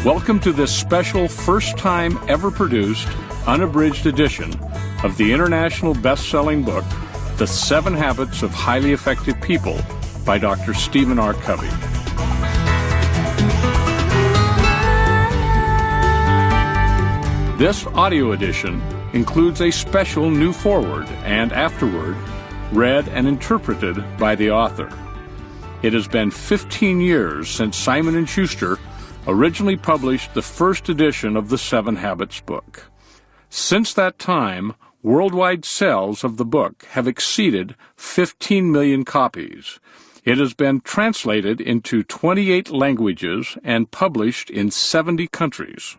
Welcome to this special first-time ever produced, unabridged edition of the international best-selling book, The 7 Habits of Highly Effective People by Dr. Stephen R.covey. This audio edition includes a special new foreword and afterword read and interpreted by the author. It has been 15 years since Simon & Schuster originally published the first edition of the 7 Habits book. Since that time, worldwide sales of the book have exceeded 15 million copies. It has been translated into 28 languages and published in 70 countries.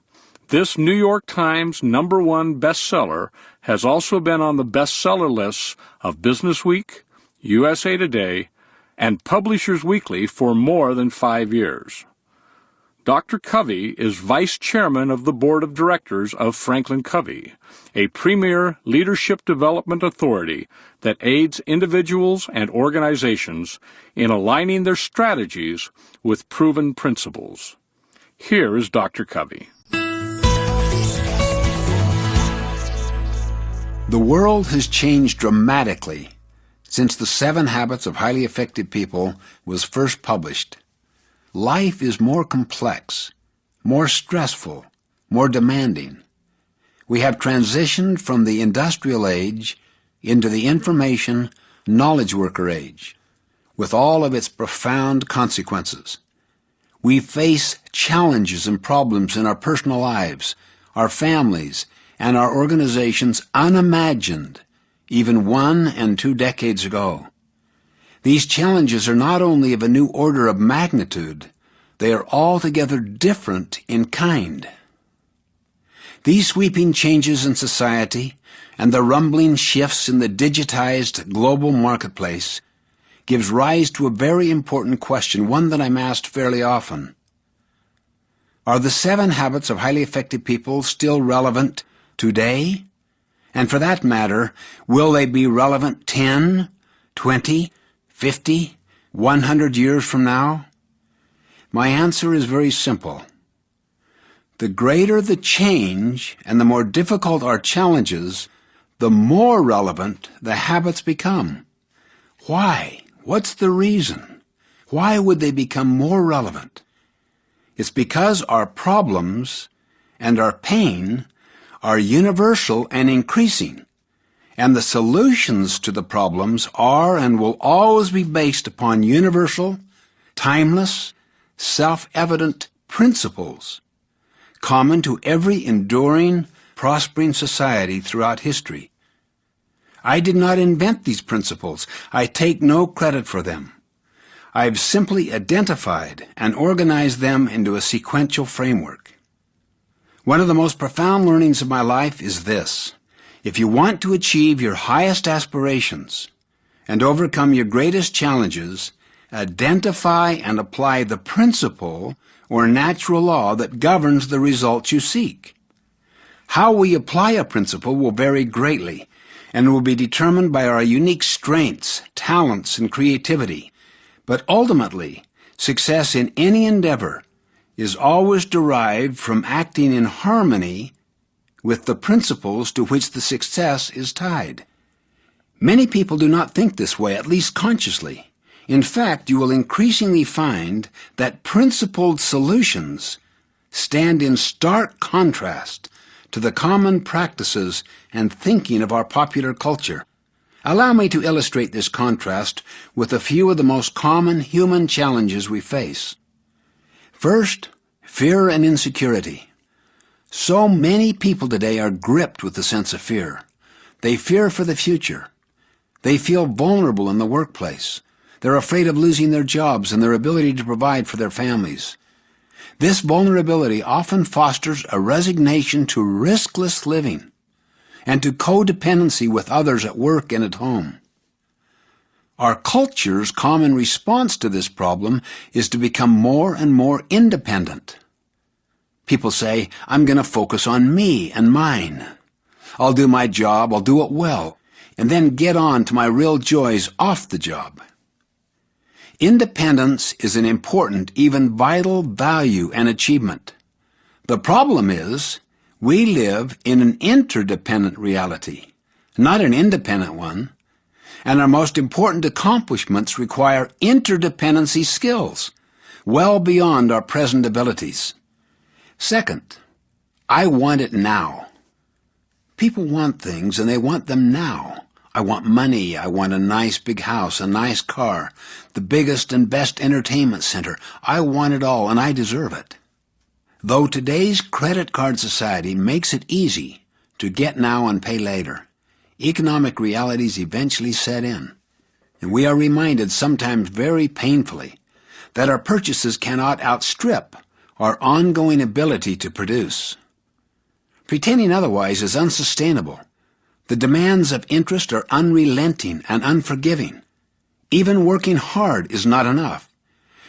This New York Times #1 bestseller has also been on the bestseller lists of Business Week, USA Today, and Publishers Weekly for more than 5 years. Dr. Covey is Vice Chairman of the Board of Directors of Franklin Covey, a premier leadership development authority that aids individuals and organizations in aligning their strategies with proven principles. Here is Dr. Covey. The world has changed dramatically since the 7 Habits of Highly Effective People was first published. Life is more complex, more stressful, more demanding. We have transitioned from the industrial age into the information, knowledge worker age, with all of its profound consequences. We face challenges and problems in our personal lives, our families, and our organizations unimagined even 1 and 2 decades ago. These challenges are not only of a new order of magnitude, they are altogether different in kind. These sweeping changes in society and the rumbling shifts in the digitized global marketplace gives rise to a very important question, one that I'm asked fairly often. Are the 7 Habits of Highly Effective People still relevant today? And for that matter, will they be relevant 10, 20, 50, 100 years from now? My answer is very simple. The greater the change and the more difficult our challenges, the more relevant the habits become. Why? What's the reason? Why would they become more relevant? It's because our problems and our pain are universal and increasing, and the solutions to the problems are and will always be based upon universal, timeless, self-evident principles common to every enduring, prospering society throughout history. I did not invent these principles. I take no credit for them. I've simply identified and organized them into a sequential framework. One of the most profound learnings of my life is this: if you want to achieve your highest aspirations and overcome your greatest challenges, identify and apply the principle or natural law that governs the results you seek. How we apply a principle will vary greatly and will be determined by our unique strengths, talents, and creativity. But ultimately, success in any endeavor is always derived from acting in harmony with the principles to which the success is tied. Many people do not think this way, at least consciously. In fact, you will increasingly find that principled solutions stand in stark contrast to the common practices and thinking of our popular culture. Allow me to illustrate this contrast with a few of the most common human challenges we face. First, fear and insecurity. So many people today are gripped with the sense of fear. They fear for the future. They feel vulnerable in the workplace. They're afraid of losing their jobs and their ability to provide for their families. This vulnerability often fosters a resignation to riskless living and to codependency with others at work and at home. Our culture's common response to this problem is to become more and more independent. People say, I'm going to focus on me and mine. I'll do my job, I'll do it well, and then get on to my real joys off the job. Independence is an important, even vital value and achievement. The problem is, we live in an interdependent reality, not an independent one, and our most important accomplishments require interdependency skills, well beyond our present abilities. Second, I want it now. People want things, and they want them now. I want money, I want a nice big house, a nice car, the biggest and best entertainment center. I want it all, and I deserve it. Though today's credit card society makes it easy to get now and pay later, economic realities eventually set in, and we are reminded sometimes very painfully that our purchases cannot outstrip our ongoing ability to produce. Pretending otherwise is unsustainable. The demands of interest are unrelenting and unforgiving. Even working hard is not enough.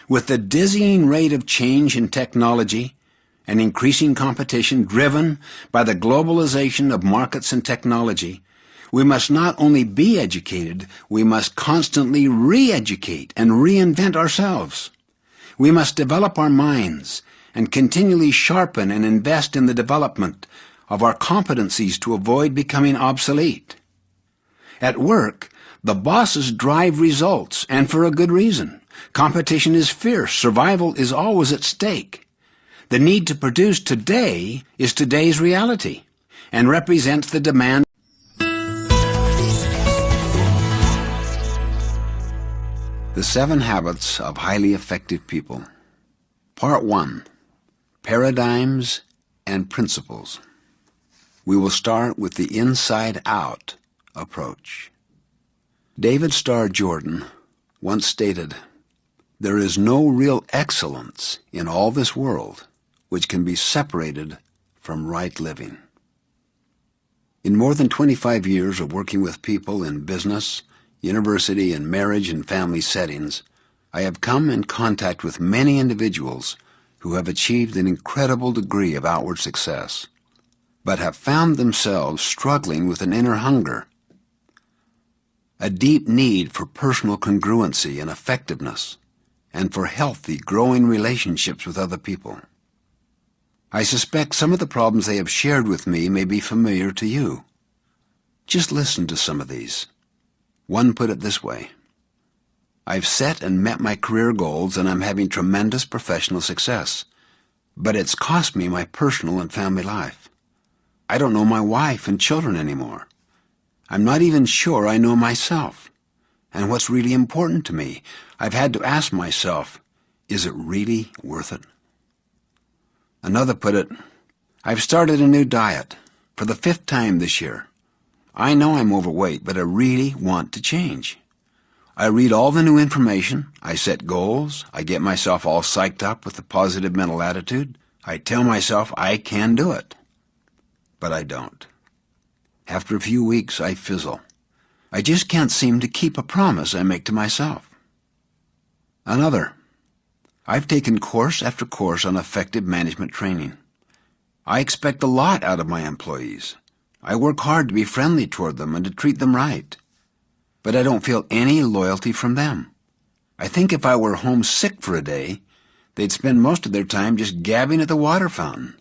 With the dizzying rate of change in technology and increasing competition driven by the globalization of markets and technology, we must not only be educated, we must constantly re-educate and reinvent ourselves. We must develop our minds and continually sharpen and invest in the development of our competencies to avoid becoming obsolete. At work, the bosses drive results, and for a good reason. Competition is fierce. Survival is always at stake. The need to produce today is today's reality and represents the demand. The 7 Habits of Highly Effective People. Part 1. Paradigms and Principles. We will start with the inside-out approach. David Starr Jordan once stated, "There is no real excellence in all this world which can be separated from right living." In more than 25 years of working with people in business, university, and marriage and family settings, I have come in contact with many individuals who have achieved an incredible degree of outward success, but have found themselves struggling with an inner hunger, a deep need for personal congruency and effectiveness, and for healthy, growing relationships with other people. I suspect some of the problems they have shared with me may be familiar to you. Just listen to some of these. One put it this way: I've set and met my career goals, and I'm having tremendous professional success, but it's cost me my personal and family life. I don't know my wife and children anymore. I'm not even sure I know myself. And what's really important to me, I've had to ask myself, is it really worth it? Another put it, I've started a new diet for the 5th time this year. I know I'm overweight, but I really want to change. I read all the new information, I set goals, I get myself all psyched up with a positive mental attitude. I tell myself I can do it. But I don't. After a few weeks, I fizzle. I just can't seem to keep a promise I make to myself. Another, I've taken course after course on effective management training. I expect a lot out of my employees. I work hard to be friendly toward them and to treat them right. But I don't feel any loyalty from them. I think if I were homesick for a day, they'd spend most of their time just gabbing at the water fountain.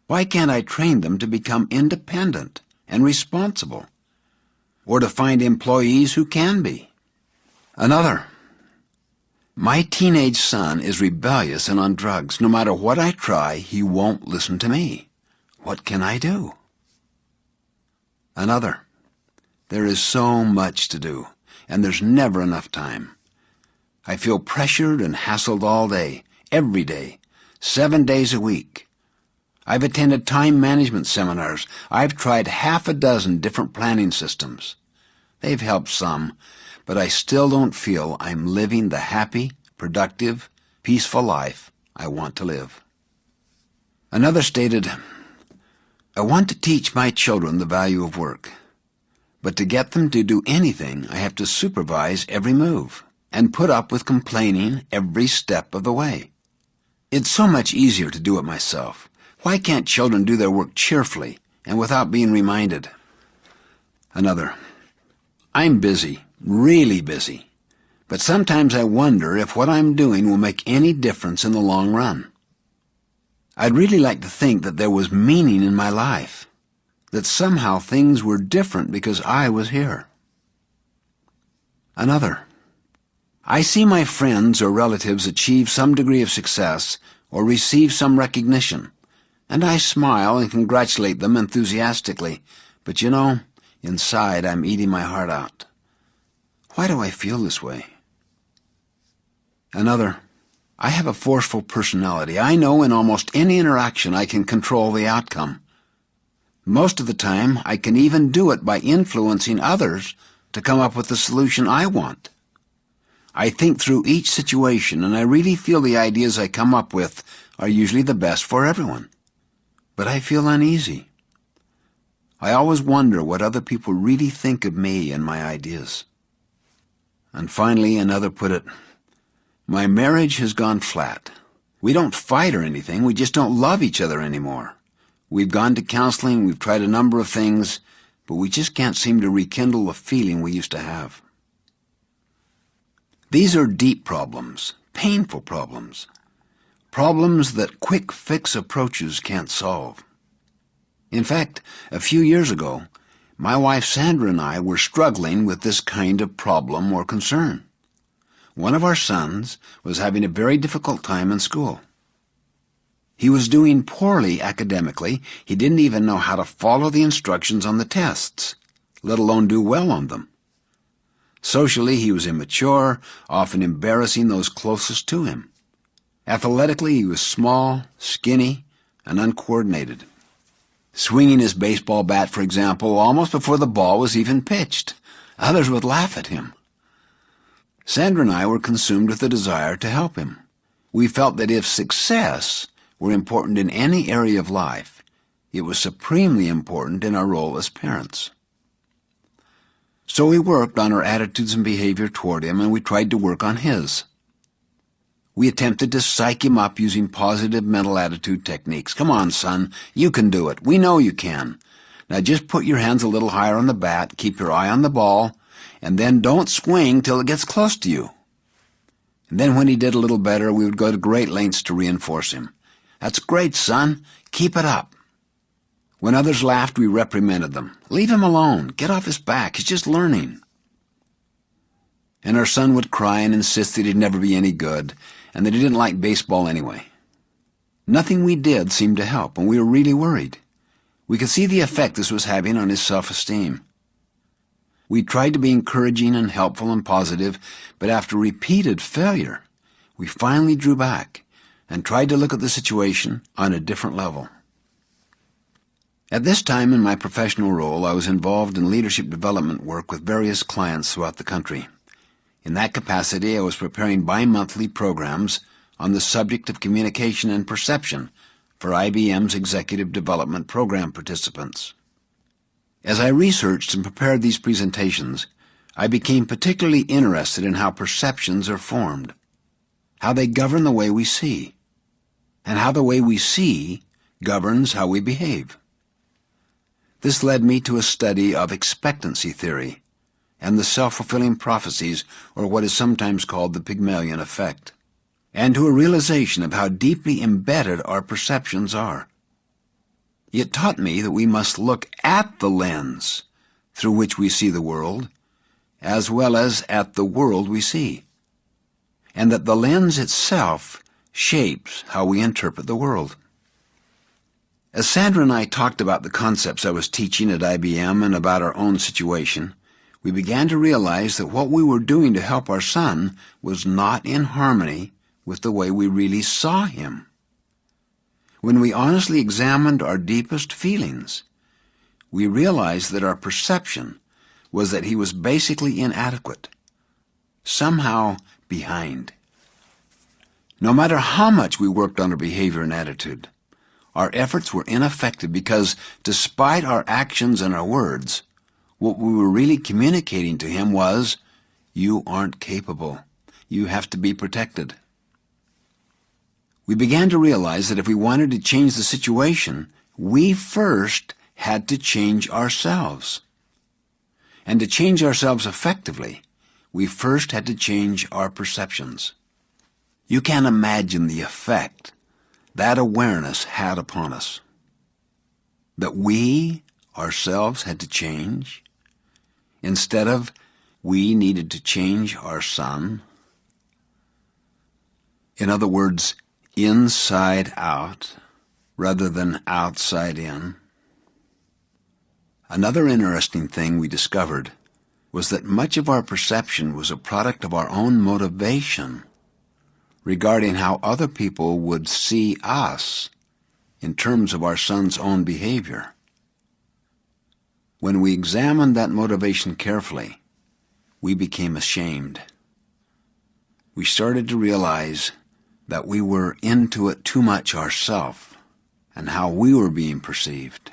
Why can't I train them to become independent and responsible, or to find employees who can be? Another, my teenage son is rebellious and on drugs. No matter what I try, he won't listen to me. What can I do? Another, there is so much to do, and there's never enough time. I feel pressured and hassled all day, every day, 7 days a week. I've attended time management seminars. I've tried 6 different planning systems. They've helped some, but I still don't feel I'm living the happy, productive, peaceful life I want to live. Another stated, I want to teach my children the value of work. But to get them to do anything, I have to supervise every move and put up with complaining every step of the way. It's so much easier to do it myself. Why can't children do their work cheerfully and without being reminded? Another. I'm busy, really busy, but sometimes I wonder if what I'm doing will make any difference in the long run. I'd really like to think that there was meaning in my life, that somehow things were different because I was here. Another. I see my friends or relatives achieve some degree of success or receive some recognition, and I smile and congratulate them enthusiastically, but you know, inside I'm eating my heart out. Why do I feel this way? Another. I have a forceful personality. I know in almost any interaction I can control the outcome. Most of the time, I can even do it by influencing others to come up with the solution I want. I think through each situation, and I really feel the ideas I come up with are usually the best for everyone. But I feel uneasy. I always wonder what other people really think of me and my ideas. And finally, another put it, my marriage has gone flat. We don't fight or anything, we just don't love each other anymore. We've gone to counseling, we've tried a number of things, but we just can't seem to rekindle the feeling we used to have. These are deep problems, painful problems, problems that quick fix approaches can't solve. In fact, a few years ago, my wife Sandra and I were struggling with this kind of problem or concern. One of our sons was having a very difficult time in school. He was doing poorly academically. He didn't even know how to follow the instructions on the tests, let alone do well on them. Socially, he was immature, often embarrassing those closest to him. Athletically, he was small, skinny, and uncoordinated. Swinging his baseball bat, for example, almost before the ball was even pitched. Others would laugh at him. Sandra and I were consumed with the desire to help him. We felt that if success were important in any area of life, it was supremely important in our role as parents. So we worked on our attitudes and behavior toward him, and we tried to work on his. We attempted to psych him up using positive mental attitude techniques. Come on, son, you can do it. We know you can. Now just put your hands a little higher on the bat, keep your eye on the ball, and then don't swing till it gets close to you. And then when he did a little better, we would go to great lengths to reinforce him. That's great, son. Keep it up. When others laughed, we reprimanded them. Leave him alone. Get off his back. He's just learning. And our son would cry and insist that he'd never be any good, and that he didn't like baseball anyway. Nothing we did seemed to help, and we were really worried. We could see the effect this was having on his self-esteem. We tried to be encouraging and helpful and positive, but after repeated failure, we finally drew back and tried to look at the situation on a different level. At this time in my professional role, I was involved in leadership development work with various clients throughout the country. In that capacity, I was preparing bi-monthly programs on the subject of communication and perception for IBM's Executive Development Program participants. As I researched and prepared these presentations, I became particularly interested in how perceptions are formed, how they govern the way we see, and how the way we see governs how we behave. This led me to a study of expectancy theory and the self-fulfilling prophecies, or what is sometimes called the Pygmalion effect, and to a realization of how deeply embedded our perceptions are. It taught me that we must look at the lens through which we see the world, as well as at the world we see, and that the lens itself shapes how we interpret the world. As Sandra and I talked about the concepts I was teaching at IBM and about our own situation, we began to realize that what we were doing to help our son was not in harmony with the way we really saw him. When we honestly examined our deepest feelings, we realized that our perception was that he was basically inadequate, somehow behind. No matter how much we worked on our behavior and attitude, Our efforts were ineffective because, despite our actions and our words, what we were really communicating to him was, "You aren't capable. You have to be protected." We began to realize that if we wanted to change the situation, we first had to change ourselves. And to change ourselves effectively, we first had to change our perceptions. You can't imagine the effect that awareness had upon us. That we ourselves had to change, instead of we needed to change our son. In other words, inside out rather than outside in. Another interesting thing we discovered was that much of our perception was a product of our own motivation regarding how other people would see us in terms of our son's own behavior. When we examined that motivation carefully, we became ashamed. We started to realize that we were into it too much ourselves and how we were being perceived,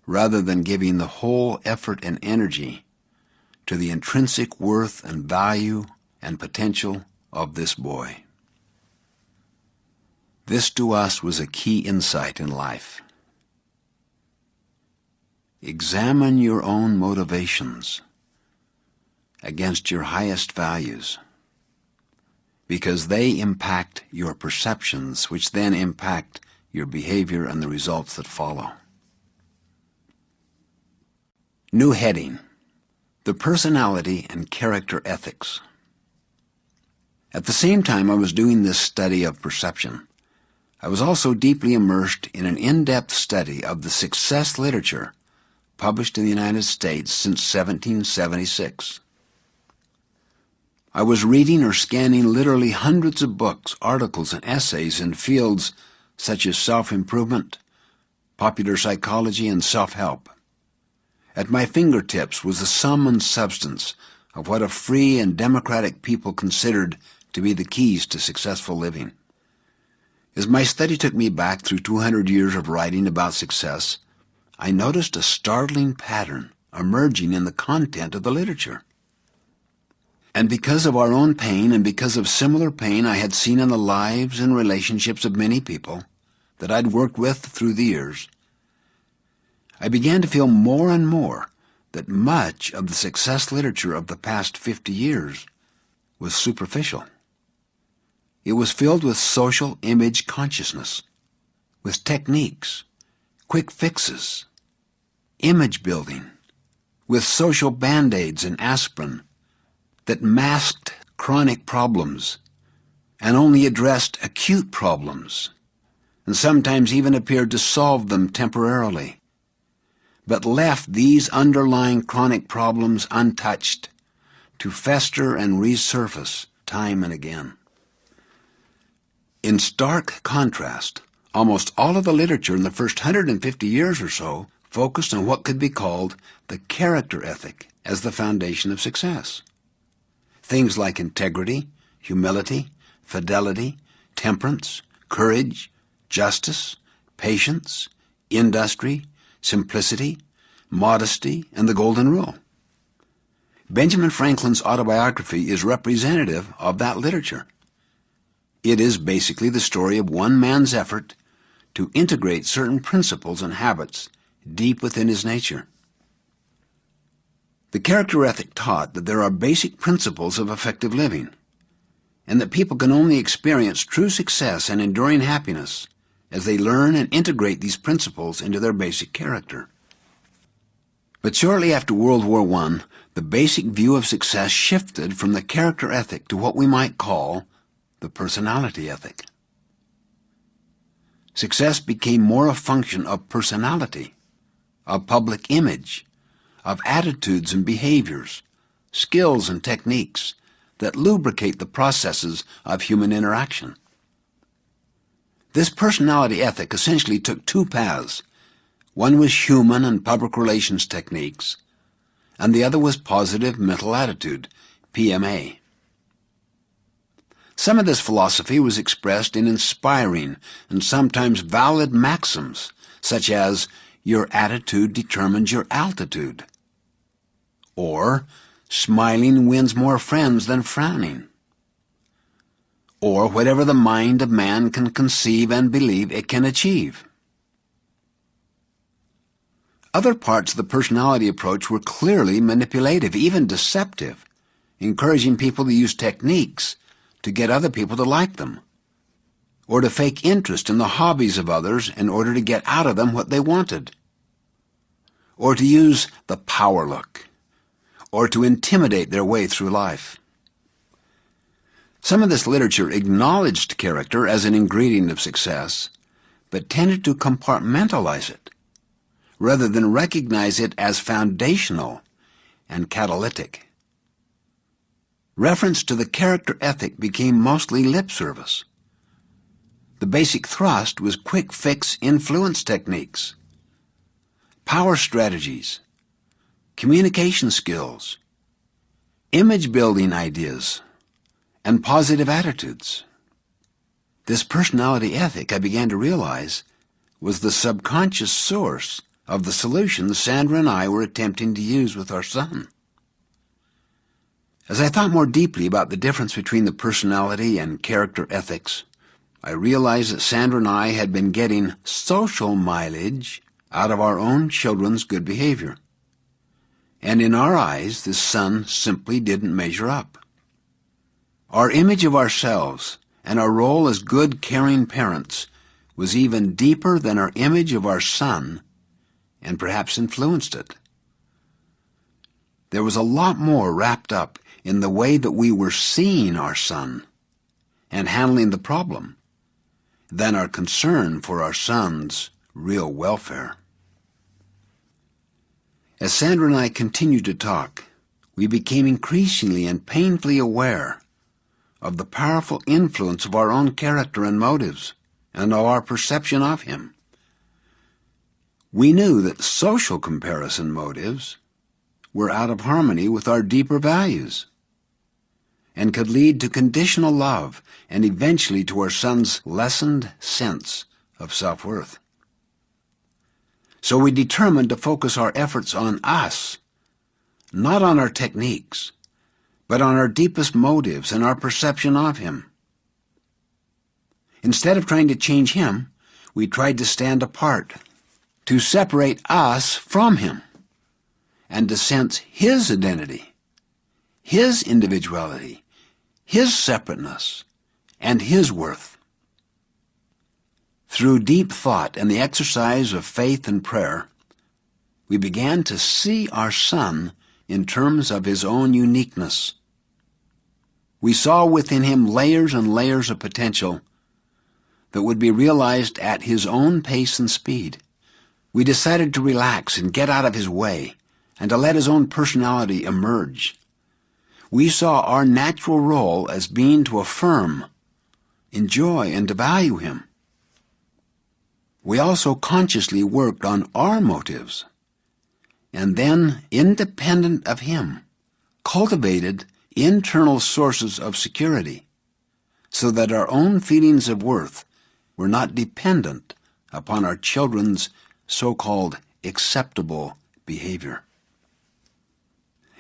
rather than giving the whole effort and energy to the intrinsic worth and value and potential of this boy. This to us was a key insight in life. Examine your own motivations against your highest values, because they impact your perceptions, which then impact your behavior and the results that follow. New heading: The Personality and Character Ethics. At the same time I was doing this study of perception, I was also deeply immersed in an in-depth study of the success literature published in the United States since 1776. I was reading or scanning literally hundreds of books, articles, and essays in fields such as self-improvement, popular psychology, and self-help. At my fingertips was the sum and substance of what a free and democratic people considered to be the keys to successful living. As my study took me back through 200 years of writing about success, I noticed a startling pattern emerging in the content of the literature. And because of our own pain and because of similar pain I had seen in the lives and relationships of many people that I'd worked with through the years, I began to feel more and more that much of the success literature of the past 50 years was superficial. It was filled with social image consciousness, with techniques, quick fixes, image building, with social band-aids and aspirin that masked chronic problems and only addressed acute problems, and sometimes even appeared to solve them temporarily, but left these underlying chronic problems untouched to fester and resurface time and again. In stark contrast, almost all of the literature in the first 150 years or so focused on what could be called the character ethic as the foundation of success. Things like integrity, humility, fidelity, temperance, courage, justice, patience, industry, simplicity, modesty, and the golden rule. Benjamin Franklin's autobiography is representative of that literature. It is basically the story of one man's effort to integrate certain principles and habits deep within his nature. The character ethic taught that there are basic principles of effective living, and that people can only experience true success and enduring happiness as they learn and integrate these principles into their basic character. But shortly after World War I, the basic view of success shifted from the character ethic to what we might call the personality ethic. Success became more a function of personality, of public image, of attitudes and behaviors, skills and techniques that lubricate the processes of human interaction. This personality ethic essentially took two paths. One was human and public relations techniques, and the other was positive mental attitude, PMA. Some of this philosophy was expressed in inspiring and sometimes valid maxims, such as, "Your attitude determines your altitude," or "Smiling wins more friends than frowning," or "Whatever the mind of man can conceive and believe, it can achieve." Other parts of the personality approach were clearly manipulative, even deceptive, encouraging people to use techniques to get other people to like them, or to fake interest in the hobbies of others in order to get out of them what they wanted, or to use the power look, or to intimidate their way through life. Some of this literature acknowledged character as an ingredient of success, but tended to compartmentalize it, rather than recognize it as foundational and catalytic. Reference to the character ethic became mostly lip service. The basic thrust was quick-fix influence techniques, power strategies, communication skills, image-building ideas, and positive attitudes. This personality ethic, I began to realize, was the subconscious source of the solutions Sandra and I were attempting to use with our son. As I thought more deeply about the difference between the personality and character ethics, I realized that Sandra and I had been getting social mileage out of our own children's good behavior. And in our eyes, this son simply didn't measure up. Our image of ourselves and our role as good, caring parents was even deeper than our image of our son, and perhaps influenced it. There was a lot more wrapped up in the way that we were seeing our son and handling the problem than our concern for our son's real welfare. As Sandra and I continued to talk, we became increasingly and painfully aware of the powerful influence of our own character and motives, and of our perception of him. We knew that social comparison motives were out of harmony with our deeper values, and could lead to conditional love and eventually to our son's lessened sense of self-worth. So we determined to focus our efforts on us, not on our techniques, but on our deepest motives and our perception of him. Instead of trying to change him, we tried to stand apart, to separate us from him, and to sense his identity, his individuality, his separateness, and his worth. Through deep thought and the exercise of faith and prayer, we began to see our son in terms of his own uniqueness. We saw within him layers and layers of potential that would be realized at his own pace and speed. We decided to relax and get out of his way, and to let his own personality emerge. We saw our natural role as being to affirm, enjoy, and to value him. We also consciously worked on our motives, and then, independent of him, cultivated internal sources of security, so that our own feelings of worth were not dependent upon our children's so-called acceptable behavior.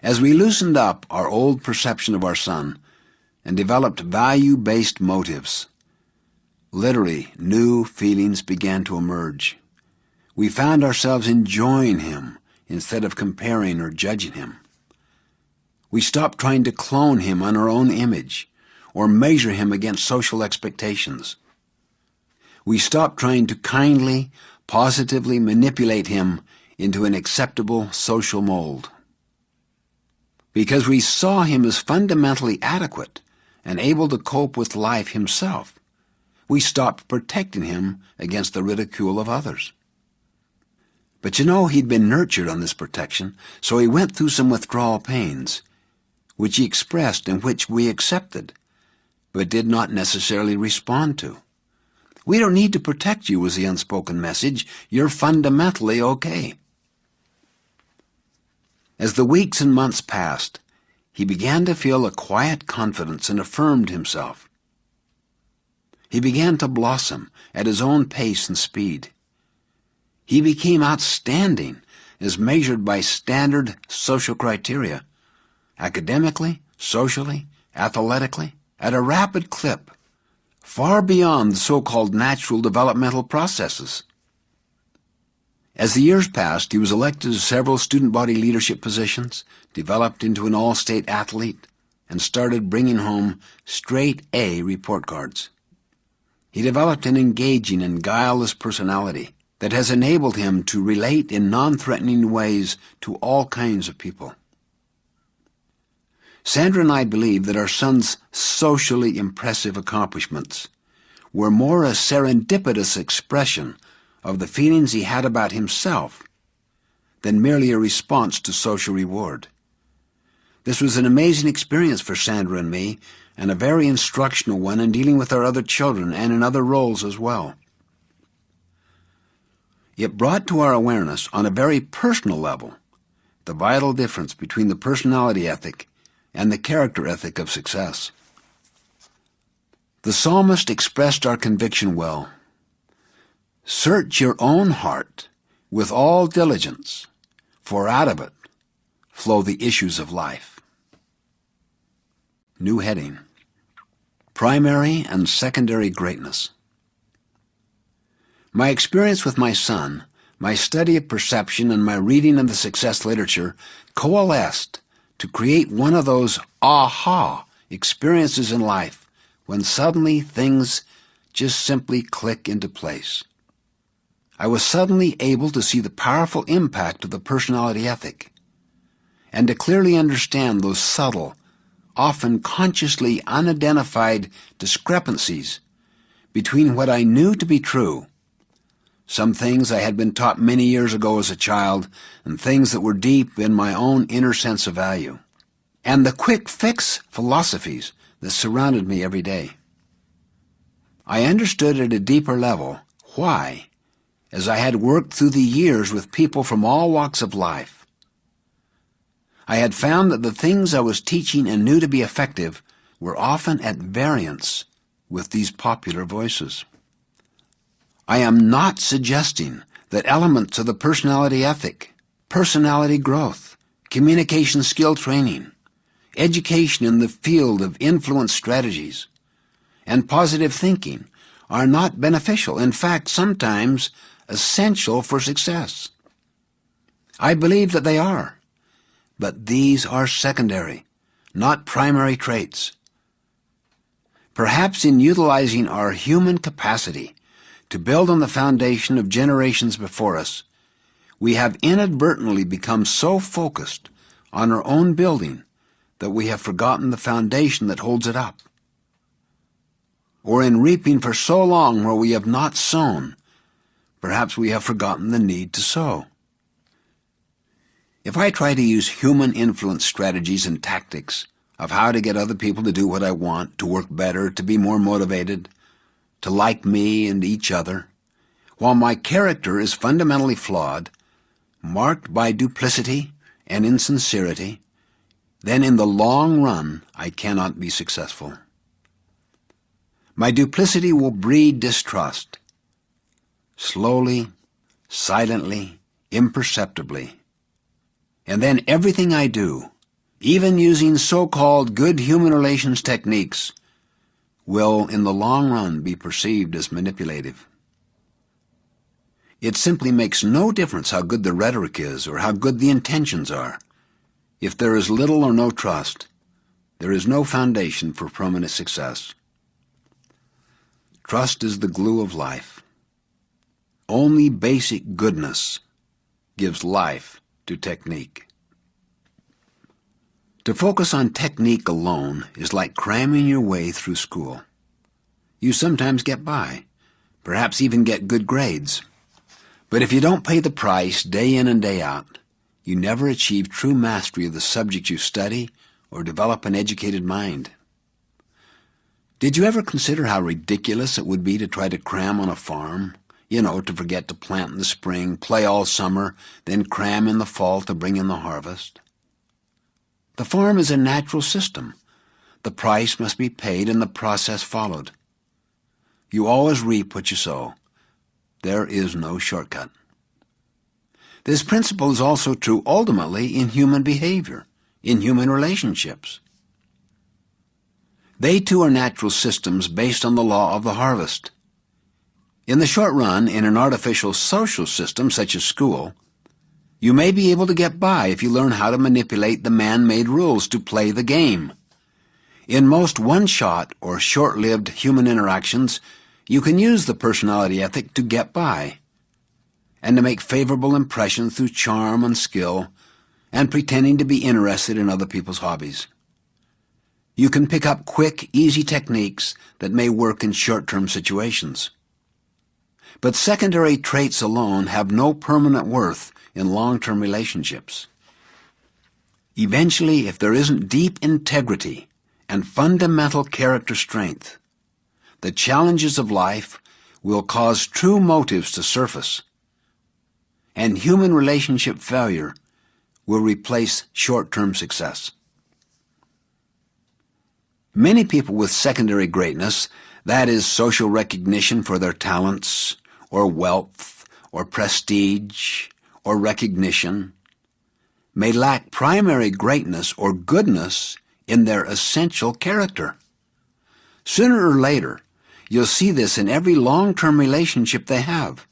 As we loosened up our old perception of our son and developed value-based motives, literally new feelings began to emerge. We found ourselves enjoying him instead of comparing or judging him. We stopped trying to clone him on our own image or measure him against social expectations. We stopped trying to kindly, positively manipulate him into an acceptable social mold. Because we saw him as fundamentally adequate and able to cope with life himself, we stopped protecting him against the ridicule of others. But he'd been nurtured on this protection, so he went through some withdrawal pains, which he expressed and which we accepted, but did not necessarily respond to. "We don't need to protect you," was the unspoken message. "You're fundamentally okay." As the weeks and months passed, he began to feel a quiet confidence and affirmed himself. He began to blossom at his own pace and speed. He became outstanding as measured by standard social criteria, academically, socially, athletically, at a rapid clip, far beyond the so-called natural developmental processes. As the years passed, he was elected to several student body leadership positions, developed into an all-state athlete, and started bringing home straight A report cards. He developed an engaging and guileless personality that has enabled him to relate in non-threatening ways to all kinds of people. Sandra and I believe that our son's socially impressive accomplishments were more a serendipitous expression of the feelings he had about himself than merely a response to social reward. This was an amazing experience for Sandra and me, and a very instructional one in dealing with our other children and in other roles as well. It brought to our awareness on a very personal level the vital difference between the personality ethic and the character ethic of success. The psalmist expressed our conviction well. Search your own heart with all diligence, for out of it flow the issues of life. New heading: Primary and Secondary Greatness. My experience with my son, my study of perception, and my reading of the success literature coalesced to create one of those aha experiences in life when suddenly things just simply click into place. I was suddenly able to see the powerful impact of the personality ethic and to clearly understand those subtle, often consciously unidentified discrepancies between what I knew to be true, some things I had been taught many years ago as a child, and things that were deep in my own inner sense of value, and the quick fix philosophies that surrounded me every day. I understood at a deeper level why, as I had worked through the years with people from all walks of life, I had found that the things I was teaching and knew to be effective were often at variance with these popular voices. I am not suggesting that elements of the personality ethic, personality growth, communication skill training, education in the field of influence strategies, and positive thinking are not beneficial, in fact, sometimes essential for success. I believe that they are, but these are secondary, not primary traits. Perhaps in utilizing our human capacity to build on the foundation of generations before us, we have inadvertently become so focused on our own building that we have forgotten the foundation that holds it up. Or in reaping for so long where we have not sown, perhaps we have forgotten the need to sow. If I try to use human influence strategies and tactics of how to get other people to do what I want, to work better, to be more motivated, to like me and each other, while my character is fundamentally flawed, marked by duplicity and insincerity, then in the long run I cannot be successful. My duplicity will breed distrust, slowly, silently, imperceptibly, and then everything I do, even using so-called good human relations techniques, will in the long run be perceived as manipulative. It simply makes no difference how good the rhetoric is or how good the intentions are. If there is little or no trust, there is no foundation for permanent success. Trust is the glue of life. Only basic goodness gives life to technique. To focus on technique alone is like cramming your way through school. You sometimes get by, perhaps even get good grades. But if you don't pay the price day in and day out, you never achieve true mastery of the subject you study or develop an educated mind. Did you ever consider how ridiculous it would be to try to cram on a farm? To forget to plant in the spring, play all summer, then cram in the fall to bring in the harvest. The farm is a natural system. The price must be paid and the process followed. You always reap what you sow. There is no shortcut. This principle is also true ultimately in human behavior, in human relationships. They too are natural systems based on the law of the harvest. In the short run, in an artificial social system such as school, you may be able to get by if you learn how to manipulate the man-made rules to play the game. In most one-shot or short-lived human interactions, you can use the personality ethic to get by and to make favorable impressions through charm and skill and pretending to be interested in other people's hobbies. You can pick up quick, easy techniques that may work in short-term situations. But secondary traits alone have no permanent worth in long-term relationships. Eventually, if there isn't deep integrity and fundamental character strength, the challenges of life will cause true motives to surface, and human relationship failure will replace short-term success. Many people with secondary greatness, that is, social recognition for their talents, or wealth, or prestige, or recognition, may lack primary greatness or goodness in their essential character. Sooner or later, you'll see this in every long-term relationship they have.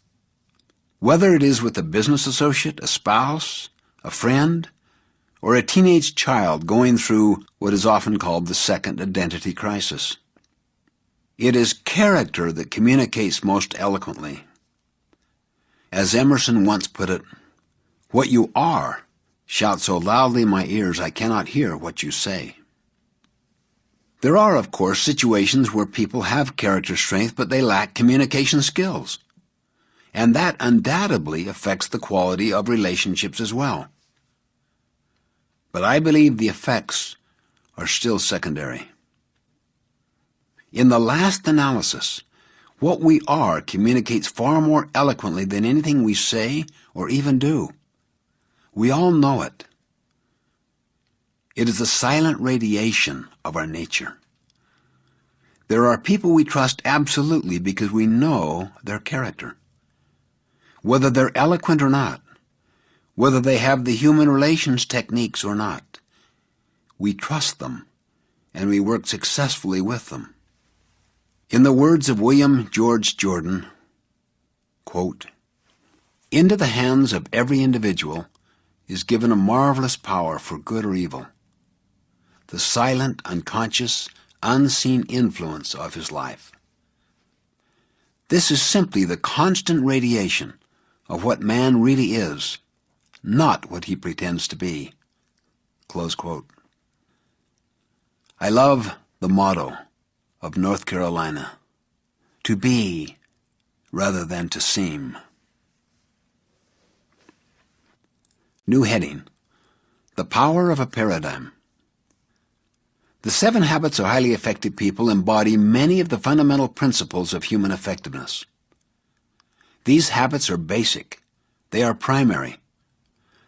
Whether it is with a business associate, a spouse, a friend, or a teenage child going through what is often called the second identity crisis. It is character that communicates most eloquently. As Emerson once put it, "What you are, shout so loudly in my ears I cannot hear what you say." There are, of course, situations where people have character strength, but they lack communication skills. And that undoubtedly affects the quality of relationships as well. But I believe the effects are still secondary. In the last analysis, what we are communicates far more eloquently than anything we say or even do. We all know it. It is the silent radiation of our nature. There are people we trust absolutely because we know their character. Whether they're eloquent or not, whether they have the human relations techniques or not, we trust them and we work successfully with them. In the words of William George Jordan, quote, "Into the hands of every individual is given a marvelous power for good or evil, the silent, unconscious, unseen influence of his life. This is simply the constant radiation of what man really is, not what he pretends to be." Close quote. I love the motto of North Carolina, "To be rather than to seem." New heading, The Power of a Paradigm. The 7 Habits of Highly Effective People embody many of the fundamental principles of human effectiveness. These habits are basic. They are primary.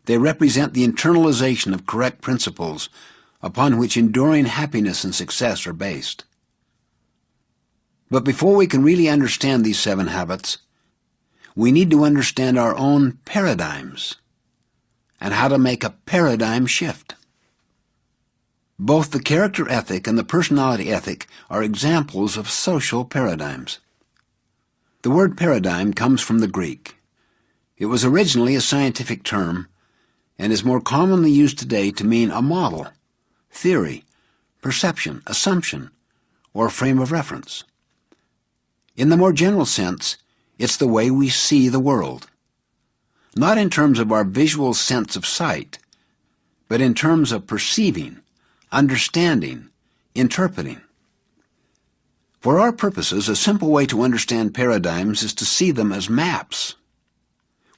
They represent the internalization of correct principles upon which enduring happiness and success are based. But before we can really understand these 7 habits, we need to understand our own paradigms and how to make a paradigm shift. Both the character ethic and the personality ethic are examples of social paradigms. The word paradigm comes from the Greek. It was originally a scientific term and is more commonly used today to mean a model, theory, perception, assumption, or frame of reference. In the more general sense, it's the way we see the world, not in terms of our visual sense of sight, but in terms of perceiving, understanding, interpreting. For our purposes, a simple way to understand paradigms is to see them as maps.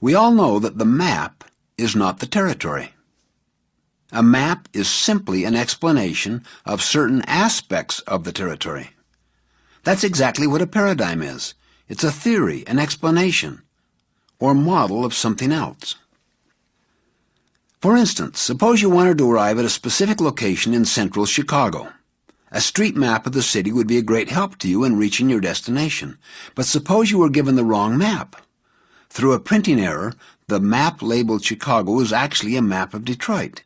We all know that the map is not the territory. A map is simply an explanation of certain aspects of the territory. That's exactly what a paradigm is. It's a theory, an explanation, or model of something else. For instance, suppose you wanted to arrive at a specific location in central Chicago. A street map of the city would be a great help to you in reaching your destination. But suppose you were given the wrong map. Through a printing error, the map labeled Chicago is actually a map of Detroit.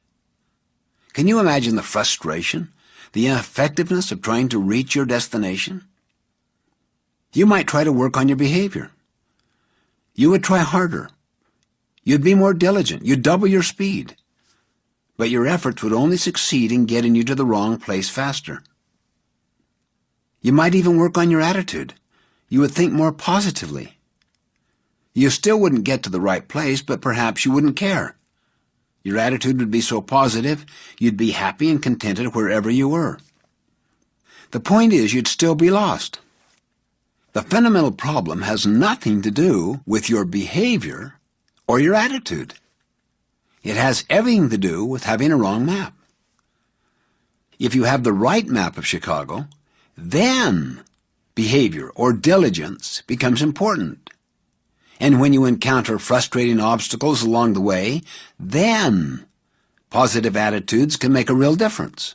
Can you imagine the frustration, the ineffectiveness of trying to reach your destination? You might try to work on your behavior. You would try harder. You'd be more diligent. You'd double your speed. But your efforts would only succeed in getting you to the wrong place faster. You might even work on your attitude. You would think more positively. You still wouldn't get to the right place, but perhaps you wouldn't care. Your attitude would be so positive, you'd be happy and contented wherever you were. The point is, you'd still be lost. The fundamental problem has nothing to do with your behavior or your attitude. It has everything to do with having a wrong map. If you have the right map of Chicago, then behavior or diligence becomes important. And when you encounter frustrating obstacles along the way, then positive attitudes can make a real difference.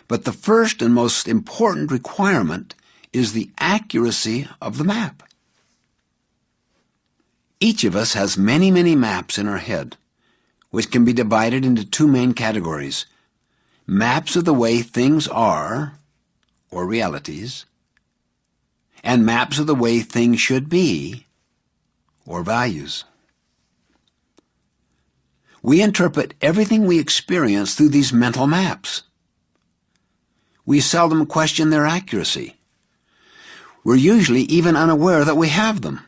But the first and most important requirement is the accuracy of the map. Each of us has many, many maps in our head, which can be divided into two main categories: maps of the way things are, or realities, and maps of the way things should be, or values. We interpret everything we experience through these mental maps. We seldom question their accuracy. We're usually even unaware that we have them.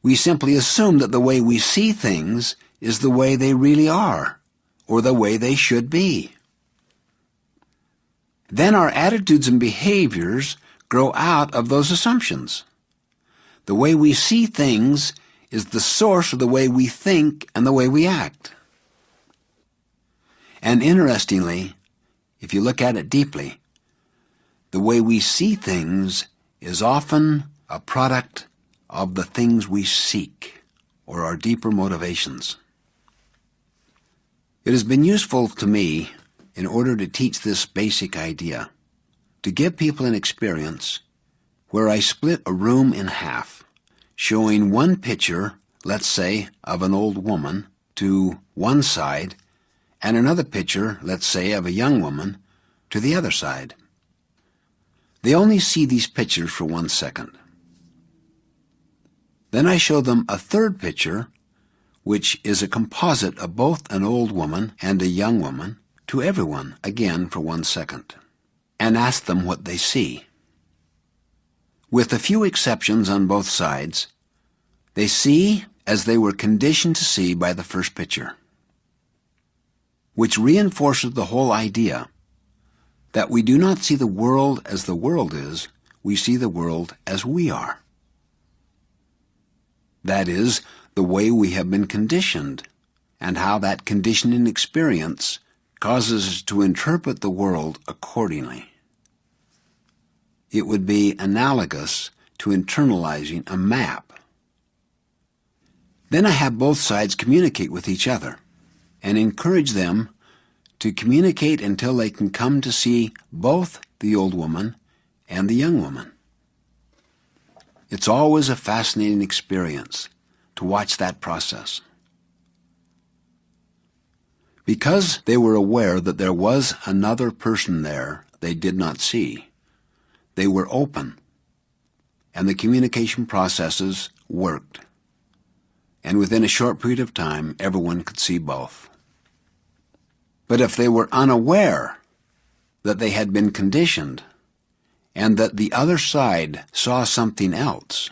We simply assume that the way we see things is the way they really are, or the way they should be. Then our attitudes and behaviors grow out of those assumptions. The way we see things is the source of the way we think and the way we act. And interestingly, if you look at it deeply, the way we see things is often a product of the things we seek, or our deeper motivations. It has been useful to me, in order to teach this basic idea, to give people an experience where I split a room in half, showing one picture, let's say, of an old woman to one side, and another picture, let's say, of a young woman to the other side. They only see these pictures for 1 second. Then I show them a third picture, which is a composite of both an old woman and a young woman, to everyone, again for 1 second, and ask them what they see. With a few exceptions on both sides, they see as they were conditioned to see by the first picture, which reinforces the whole idea that we do not see the world as the world is, we see the world as we are. That is, the way we have been conditioned, and how that conditioning experience causes us to interpret the world accordingly. It would be analogous to internalizing a map. Then I have both sides communicate with each other and encourage them to communicate until they can come to see both the old woman and the young woman. It's always a fascinating experience to watch that process. Because they were aware that there was another person there they did not see, they were open, and the communication processes worked. And within a short period of time, everyone could see both. But if they were unaware that they had been conditioned, and that the other side saw something else,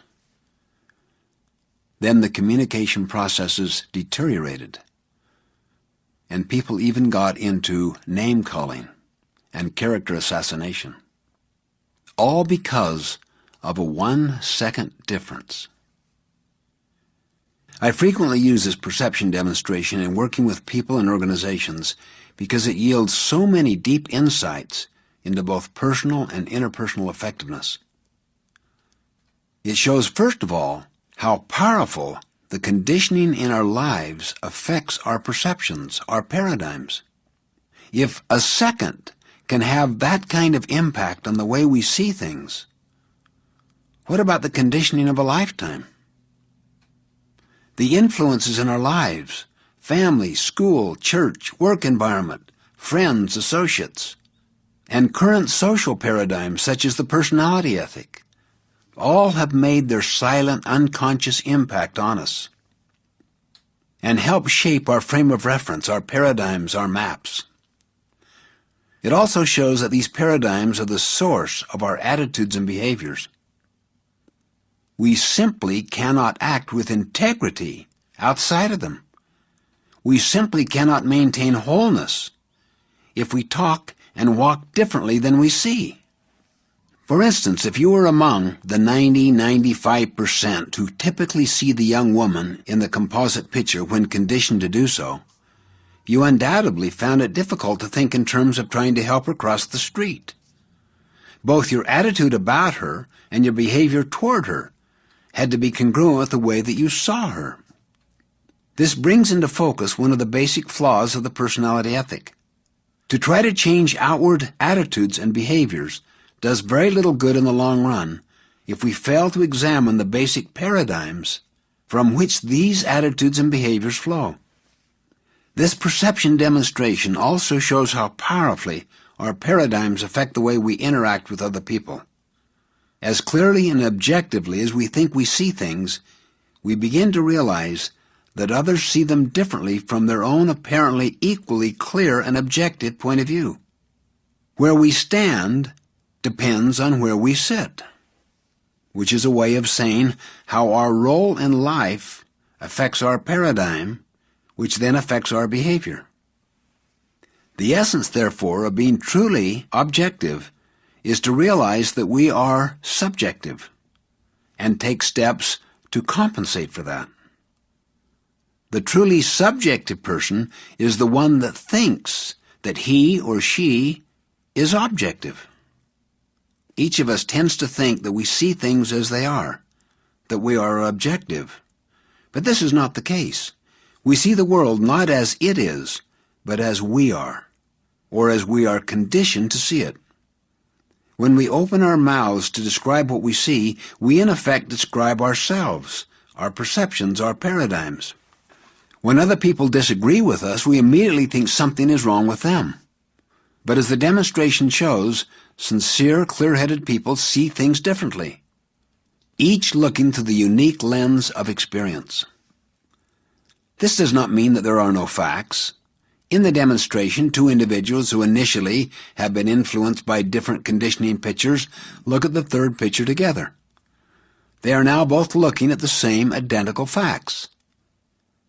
then the communication processes deteriorated, and people even got into name-calling and character assassination, all because of a 1 second difference. I frequently use this perception demonstration in working with people and organizations because it yields so many deep insights into both personal and interpersonal effectiveness. It shows, first of all, how powerful the conditioning in our lives affects our perceptions, our paradigms. If a second can have that kind of impact on the way we see things, what about the conditioning of a lifetime? The influences in our lives, family, school, church, work environment, friends, associates, and current social paradigms such as the personality ethic, all have made their silent, unconscious impact on us and help shape our frame of reference, our paradigms, our maps. It also shows that these paradigms are the source of our attitudes and behaviors. We simply cannot act with integrity outside of them. We simply cannot maintain wholeness if we talk and walk differently than we see. For instance, if you were among the 90-95% who typically see the young woman in the composite picture when conditioned to do so, you undoubtedly found it difficult to think in terms of trying to help her cross the street. Both your attitude about her and your behavior toward her had to be congruent with the way that you saw her. This brings into focus one of the basic flaws of the personality ethic. To try to change outward attitudes and behaviors does very little good in the long run if we fail to examine the basic paradigms from which these attitudes and behaviors flow. This perception demonstration also shows how powerfully our paradigms affect the way we interact with other people. As clearly and objectively as we think we see things, we begin to realize that others see them differently from their own apparently equally clear and objective point of view. Where we stand depends on where we sit, which is a way of saying how our role in life affects our paradigm, which then affects our behavior. The essence, therefore, of being truly objective is to realize that we are subjective and take steps to compensate for that. The truly subjective person is the one that thinks that he or she is objective. Each of us tends to think that we see things as they are, that we are objective. But this is not the case. We see the world not as it is, but as we are, or as we are conditioned to see it. When we open our mouths to describe what we see, we in effect describe ourselves, our perceptions, our paradigms. When other people disagree with us, we immediately think something is wrong with them. But as the demonstration shows, sincere, clear-headed people see things differently, each looking through the unique lens of experience. This does not mean that there are no facts. In the demonstration, two individuals who initially have been influenced by different conditioning pictures look at the third picture together. They are now both looking at the same identical facts.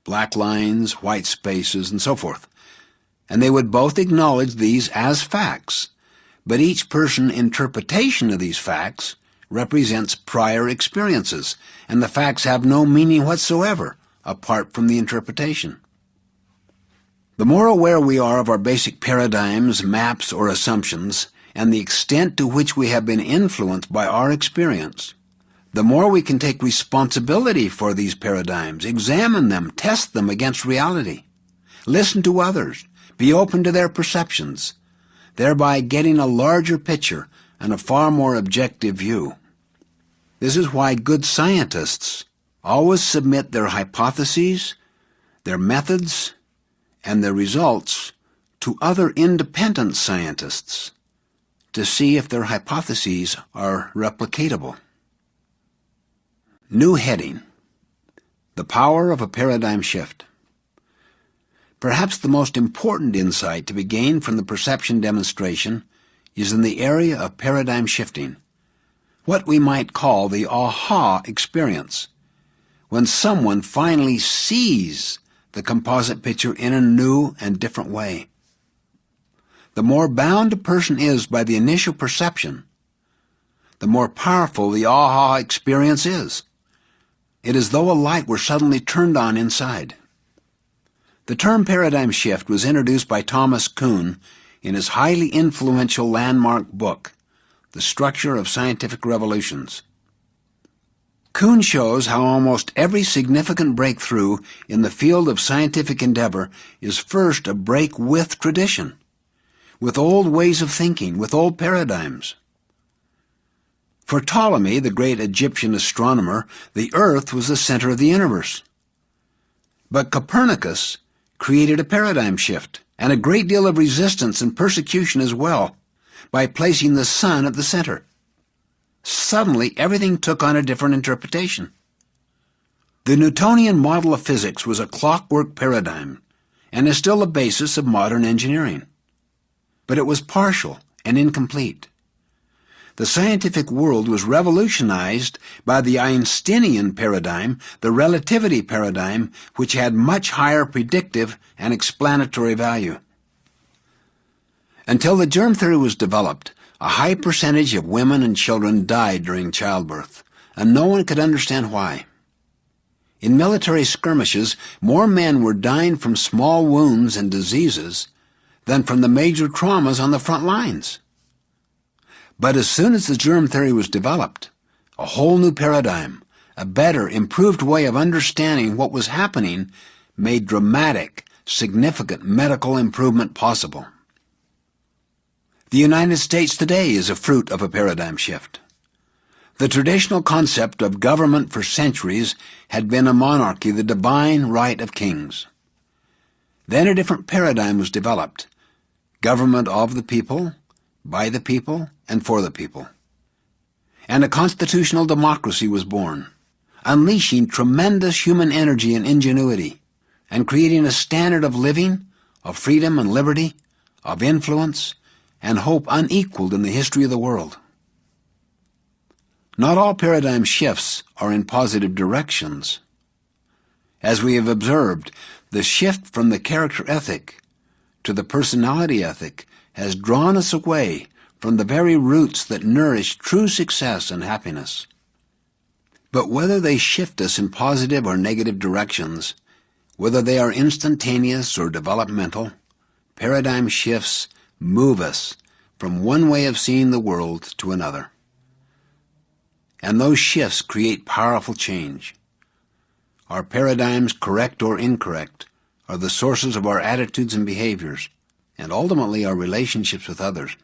Black lines, white spaces, and so forth. And they would both acknowledge these as facts, but each person's interpretation of these facts represents prior experiences, and the facts have no meaning whatsoever apart from the interpretation. The more aware we are of our basic paradigms, maps, or assumptions, and the extent to which we have been influenced by our experience, the more we can take responsibility for these paradigms, examine them, test them against reality, listen to others, be open to their perceptions, thereby getting a larger picture and a far more objective view. This is why good scientists always submit their hypotheses, their methods, and their results to other independent scientists to see if their hypotheses are replicatable. New heading: The Power of a Paradigm Shift. Perhaps the most important insight to be gained from the perception demonstration is in the area of paradigm shifting, what we might call the aha experience, when someone finally sees the composite picture in a new and different way. The more bound a person is by the initial perception, the more powerful the aha experience is. It is as though a light were suddenly turned on inside. The term paradigm shift was introduced by Thomas Kuhn in his highly influential landmark book, The Structure of Scientific Revolutions. Kuhn shows how almost every significant breakthrough in the field of scientific endeavor is first a break with tradition. with old ways of thinking, with old paradigms. For Ptolemy, the great Egyptian astronomer, the earth was the center of the universe. But Copernicus created a paradigm shift and a great deal of resistance and persecution as well by placing the sun at the center. Suddenly, everything took on a different interpretation. The Newtonian model of physics was a clockwork paradigm and is still the basis of modern engineering. But it was partial and incomplete. The scientific world was revolutionized by the Einsteinian paradigm, the relativity paradigm, which had much higher predictive and explanatory value. Until the germ theory was developed, a high percentage of women and children died during childbirth, and no one could understand why. In military skirmishes, more men were dying from small wounds and diseases than from the major traumas on the front lines. But as soon as the germ theory was developed, a whole new paradigm, a better, improved way of understanding what was happening, made dramatic, significant medical improvement possible. The United States today is a fruit of a paradigm shift. The traditional concept of government for centuries had been a monarchy, the divine right of kings. Then a different paradigm was developed, government of the people, by the people, and for the people. And a constitutional democracy was born, unleashing tremendous human energy and ingenuity, and creating a standard of living, of freedom and liberty, of influence, and hope unequaled in the history of the world. Not all paradigm shifts are in positive directions. As we have observed, the shift from the character ethic to the personality ethic has drawn us away from the very roots that nourish true success and happiness. But whether they shift us in positive or negative directions, whether they are instantaneous or developmental, paradigm shifts move us from one way of seeing the world to another. And those shifts create powerful change. Our paradigms, correct or incorrect, are the sources of our attitudes and behaviors, and ultimately our relationships with others.